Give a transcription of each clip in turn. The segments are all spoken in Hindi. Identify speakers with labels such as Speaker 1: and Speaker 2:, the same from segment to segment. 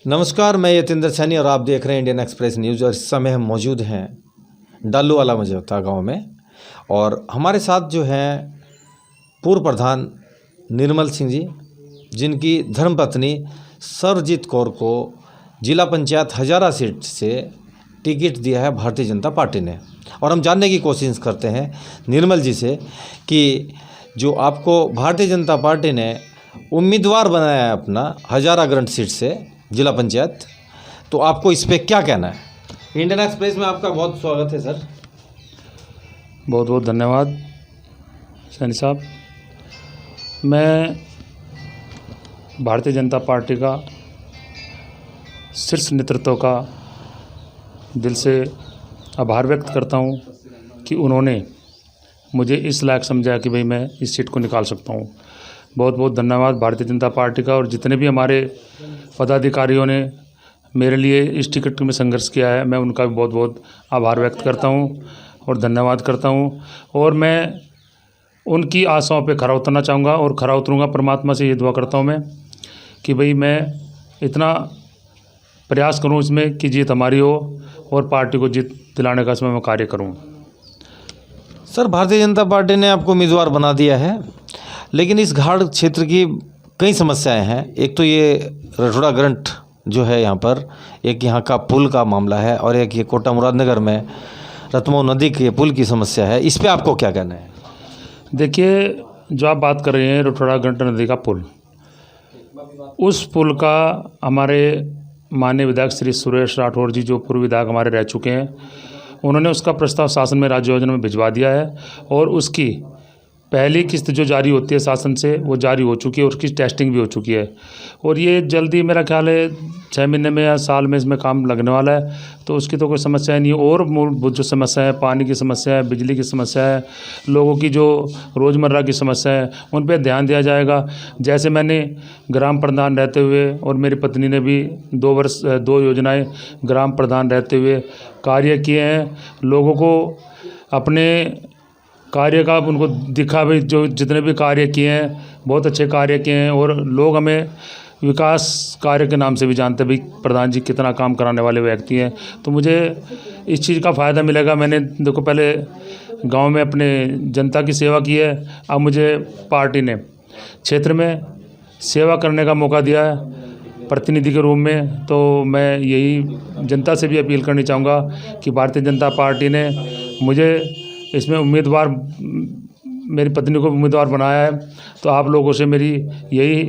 Speaker 1: नमस्कार, मैं यतेंद्र सैनी और आप देख रहे हैं इंडियन एक्सप्रेस न्यूज़। और इस समय हम मौजूद हैं डालूवाला मझौता गांव में और हमारे साथ जो हैं पूर्व प्रधान निर्मल सिंह जी, जिनकी धर्मपत्नी सरजीत कौर को जिला पंचायत हजारा सीट से टिकट दिया है भारतीय जनता पार्टी ने। और हम जानने की कोशिश करते हैं निर्मल जी से कि जो आपको भारतीय जनता पार्टी ने उम्मीदवार बनाया है अपना हजारा ग्रंथ सीट से जिला पंचायत, तो आपको इस पे क्या कहना है। इंडियन एक्सप्रेस में आपका बहुत स्वागत है सर।
Speaker 2: बहुत बहुत धन्यवाद सैनी साहब। मैं भारतीय जनता पार्टी का शीर्ष नेतृत्व का दिल से आभार व्यक्त करता हूं कि उन्होंने मुझे इस लायक समझा कि भाई मैं इस सीट को निकाल सकता हूं। बहुत बहुत धन्यवाद भारतीय जनता पार्टी का और जितने भी हमारे पदाधिकारियों ने मेरे लिए इस टिकट में संघर्ष किया है, मैं उनका भी बहुत बहुत आभार व्यक्त करता हूं और धन्यवाद करता हूं। और मैं उनकी आशाओं पे खरा उतरना चाहूँगा और खरा उतरूँगा। परमात्मा से ये दुआ करता हूँ मैं कि भाई मैं इतना प्रयास करूँ इसमें कि जीत हमारी हो और पार्टी को जीत दिलाने का इसमें मैं कार्य करूँ।
Speaker 1: सर, भारतीय जनता पार्टी ने आपको उम्मीदवार बना दिया है, लेकिन इस घाट क्षेत्र की कई समस्याएं हैं। एक तो ये रठोड़ा ग्रंथ जो है यहाँ पर, एक यहाँ का पुल का मामला है और एक ये कोटा मुरादनगर में रतमो नदी के पुल की समस्या है। इस पे आपको क्या कहना है।
Speaker 2: देखिए, जो आप बात कर रहे हैं रठोड़ा ग्रंथ नदी का पुल, उस पुल का हमारे माननीय विधायक श्री सुरेश राठौर जी, जो पूर्व विधायक हमारे रह चुके हैं, उन्होंने उसका प्रस्ताव शासन में राज्य योजना में भिजवा दिया है और उसकी पहली किस्त जो जारी होती है शासन से वो जारी हो चुकी है और उसकी टेस्टिंग भी हो चुकी है। और ये जल्दी मेरा ख्याल है 6 महीने में या साल में इसमें काम लगने वाला है, तो उसकी तो कोई समस्या नहीं है। और मूलभूत जो समस्या है, पानी की समस्या है, बिजली की समस्या है, लोगों की जो रोज़मर्रा की समस्या है, उन पर ध्यान दिया जाएगा। जैसे मैंने ग्राम प्रधान रहते हुए और मेरी पत्नी ने भी 2 योजनाएँ ग्राम प्रधान रहते हुए कार्य किए हैं। लोगों को अपने कार्य का उनको दिखा भी, जो जितने भी कार्य किए हैं बहुत अच्छे कार्य किए हैं और लोग हमें विकास कार्य के नाम से भी जानते हैं, भाई प्रधान जी कितना काम कराने वाले व्यक्ति हैं। तो मुझे इस चीज़ का फ़ायदा मिलेगा। मैंने देखो पहले गांव में अपने जनता की सेवा की है, अब मुझे पार्टी ने क्षेत्र में सेवा करने का मौका दिया है प्रतिनिधि के रूप में। तो मैं यही जनता से भी अपील करनी चाहूँगा कि भारतीय जनता पार्टी ने मुझे इसमें उम्मीदवार, मेरी पत्नी को उम्मीदवार बनाया है। तो आप लोगों से मेरी यही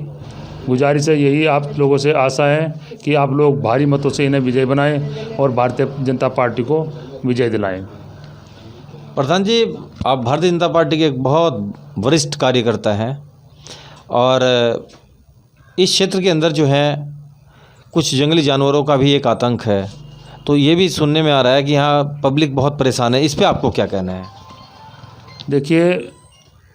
Speaker 2: गुजारिश है, यही आप लोगों से आशा है कि आप लोग भारी मतों से इन्हें विजय बनाएं और भारतीय जनता पार्टी को विजय दिलाएं।
Speaker 1: प्रधान जी, आप भारतीय जनता पार्टी के एक बहुत वरिष्ठ कार्यकर्ता हैं और इस क्षेत्र के अंदर जो है कुछ जंगली जानवरों का भी एक आतंक है, तो ये भी सुनने में आ रहा है कि यहाँ पब्लिक बहुत परेशान है। इस पे आपको क्या कहना है।
Speaker 2: देखिए,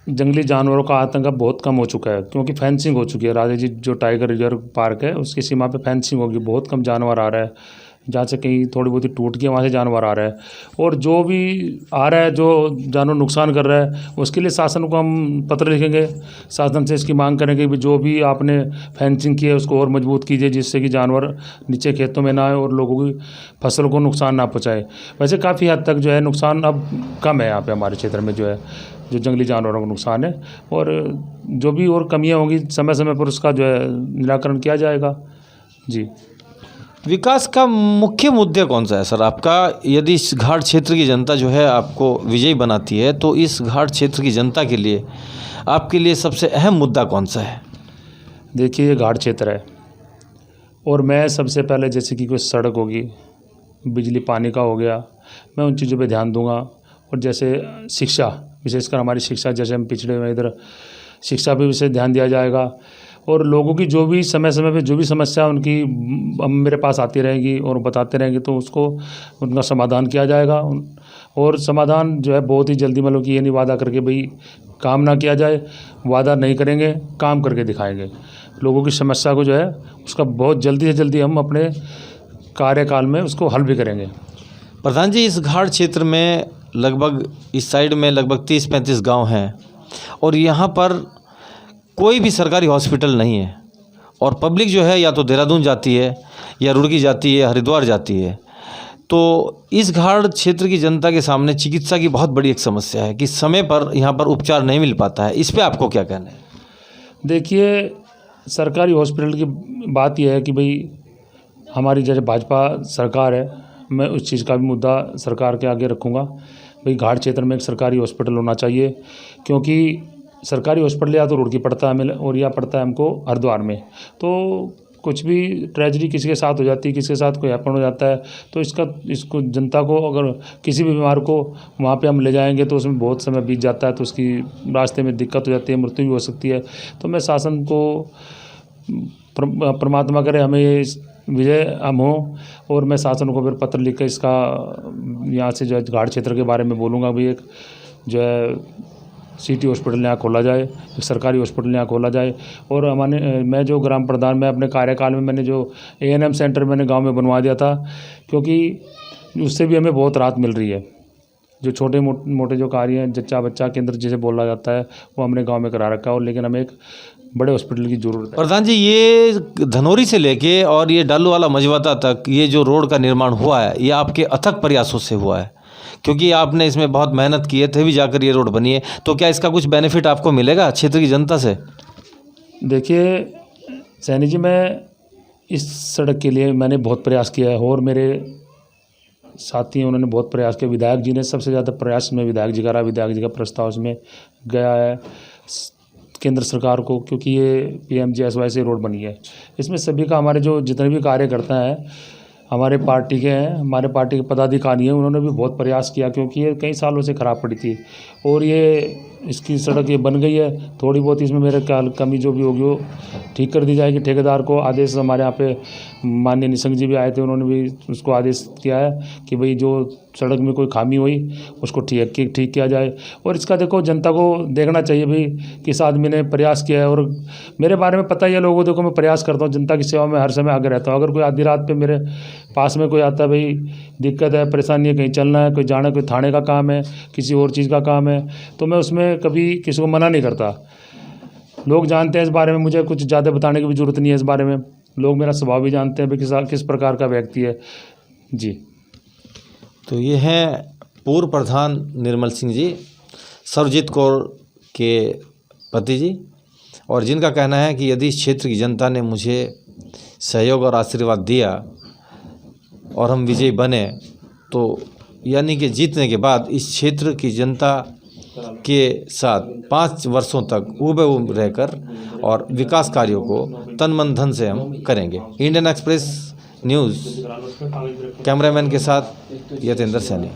Speaker 2: जंगली जानवरों का आतंक अब बहुत कम हो चुका है क्योंकि फेंसिंग हो चुकी है। राजा जी जो टाइगर रिजर्व पार्क है उसकी सीमा पे फेंसिंग होगी, बहुत कम जानवर आ रहा है। जहाँ से कहीं थोड़ी बहुत ही टूट के वहाँ से जानवर आ रहा है और जो भी आ रहा है, जो जानवर नुकसान कर रहा है, उसके लिए शासन को हम पत्र लिखेंगे, शासन से इसकी मांग करेंगे कि जो भी आपने फेंसिंग की है उसको और मजबूत कीजिए, जिससे कि जानवर नीचे खेतों में ना आए और लोगों की फसल को नुकसान ना पहुँचाए। वैसे काफ़ी हद तक जो है नुकसान अब कम है यहाँ पर हमारे क्षेत्र में, जो है जो जंगली जानवरों का नुकसान है। और जो भी और कमियाँ होंगी समय समय पर उसका जो है निराकरण किया जाएगा। जी,
Speaker 1: विकास का मुख्य मुद्दे कौन सा है सर आपका। यदि इस घाट क्षेत्र की जनता जो है आपको विजयी बनाती है, तो इस घाट क्षेत्र की जनता के लिए आपके लिए सबसे अहम मुद्दा कौन सा है।
Speaker 2: देखिए, ये घाट क्षेत्र है और मैं सबसे पहले जैसे कि कोई सड़क होगी, बिजली पानी का हो गया, मैं उन चीज़ों पे ध्यान दूंगा। और जैसे शिक्षा, विशेषकर हमारी शिक्षा, जैसे हम पिछड़े हुए इधर, शिक्षा पे विशेष ध्यान दिया जाएगा। और लोगों की जो भी समय समय पे जो भी समस्या उनकी मेरे पास आती रहेगी और बताते रहेंगे, तो उसको उनका समाधान किया जाएगा। और समाधान जो है बहुत ही जल्दी, मतलब कि ये नहीं वादा करके भाई काम ना किया जाए, वादा नहीं करेंगे, काम करके दिखाएंगे। लोगों की समस्या को जो है उसका बहुत जल्दी से जल्दी हम अपने कार्यकाल में उसको हल भी करेंगे।
Speaker 1: प्रधान जी, इस घाट क्षेत्र में लगभग इस साइड में लगभग 30-35 गांव हैं और यहाँ पर कोई भी सरकारी हॉस्पिटल नहीं है और पब्लिक जो है या तो देहरादून जाती है या रुड़की जाती है, हरिद्वार जाती है, तो इस घाट क्षेत्र की जनता के सामने चिकित्सा की बहुत बड़ी एक समस्या है कि समय पर यहाँ पर उपचार नहीं मिल पाता है। इस पे आपको क्या कहना है?
Speaker 2: देखिए, सरकारी हॉस्पिटल की बात यह है कि भाई हमारी जैसे भाजपा सरकार है, मैं उस चीज़ का भी मुद्दा सरकार के आगे रखूँगा। भाई घाट क्षेत्र में एक सरकारी हॉस्पिटल होना चाहिए, क्योंकि सरकारी हॉस्पिटल या तो रुड़की पड़ता है हमें और या पड़ता है हमको हरिद्वार में। तो कुछ भी ट्रेजेडी किसी के साथ हो जाती है, किसी के साथ कोई हैपन हो जाता है, तो इसको जनता को अगर किसी भी बीमार को वहाँ पे हम ले जाएंगे तो उसमें बहुत समय बीत जाता है, तो उसकी रास्ते में दिक्कत हो जाती है, मृत्यु भी हो सकती है। तो मैं शासन को परमात्मा करे हमें ये विजय हम हो, और मैं शासन को फिर पत्र लिख कर इसका यहाँ से जो है घाट क्षेत्र के बारे में बोलूँगा। भी एक जो है सिटी हॉस्पिटल यहाँ खोला जाए, एक सरकारी हॉस्पिटल यहाँ खोला जाए। और मैं जो ग्राम प्रधान में अपने कार्यकाल में मैंने जो ANM सेंटर मैंने गांव में बनवा दिया था, क्योंकि उससे भी हमें बहुत राहत मिल रही है। जो छोटे मोटे जो कार्य हैं, जच्चा बच्चा केंद्र जिसे बोला जाता है, वो हमने गांव में करा रखा है, और लेकिन हमें एक बड़े हॉस्पिटल की ज़रूरत है।
Speaker 1: प्रधान जी, ये धनौरी से लेके और ये डालूवाला मझवता तक ये जो रोड का निर्माण हुआ है, ये आपके अथक प्रयासों से हुआ है, क्योंकि आपने इसमें बहुत मेहनत की है तभी जाकर ये रोड बनी है। तो क्या इसका कुछ बेनिफिट आपको मिलेगा क्षेत्र की जनता से?
Speaker 2: देखिए सैनी जी, मैं इस सड़क के लिए मैंने बहुत प्रयास किया है, और मेरे साथी हैं उन्होंने बहुत प्रयास किया। विधायक जी ने सबसे ज़्यादा प्रयास में विधायक जी का रहा। विधायक जी का प्रस्ताव इसमें गया है केंद्र सरकार को, क्योंकि ये PMGSY से रोड बनी है। इसमें सभी का, हमारे जो जितने भी कार्यकर्ता हैं हमारे पार्टी के हैं, हमारे पार्टी के पदाधिकारी हैं, उन्होंने भी बहुत प्रयास किया, क्योंकि ये कई सालों से ख़राब पड़ी थी, और ये इसकी सड़क ये बन गई है। थोड़ी बहुत इसमें मेरे ख्याल कमी जो भी होगी वो ठीक कर दी जाएगी। ठेकेदार को आदेश, हमारे यहाँ पे माननीय निशंक जी भी आए थे, उन्होंने भी उसको आदेश किया है कि भाई जो सड़क में कोई खामी हुई उसको ठीक किया जाए। और इसका देखो जनता को देखना चाहिए भाई किस आदमी ने प्रयास किया है। और मेरे बारे में पता ही है लोगों को, देखो मैं प्रयास करता हूँ, जनता की सेवा में हर समय आगे रहता हूँ। अगर कोई आधी रात पे मेरे पास में कोई आता है, भाई दिक्कत है, परेशानी है, कहीं चलना है, कोई जाना, कोई थाने का काम है, किसी और चीज़ का काम है, तो मैं उसमें कभी किसी को मना नहीं करता। लोग जानते हैं इस बारे में, मुझे कुछ ज़्यादा बताने की भी ज़रूरत नहीं है इस बारे में। लोग मेरा स्वभाव भी जानते हैं भाई किस प्रकार का व्यक्ति है जी।
Speaker 1: तो ये हैं पूर्व प्रधान निर्मल सिंह जी, सर्वजीत कौर के पति जी, और जिनका कहना है कि यदि इस क्षेत्र की जनता ने मुझे सहयोग और आशीर्वाद दिया और हम विजयी बने, तो यानी कि जीतने के बाद इस क्षेत्र की जनता के साथ 5 वर्षों तक ऊब रहकर और विकास कार्यों को तन मन धन से हम करेंगे। इंडियन एक्सप्रेस न्यूज़ कैमरामैन के साथ यतेंद्र सैनी।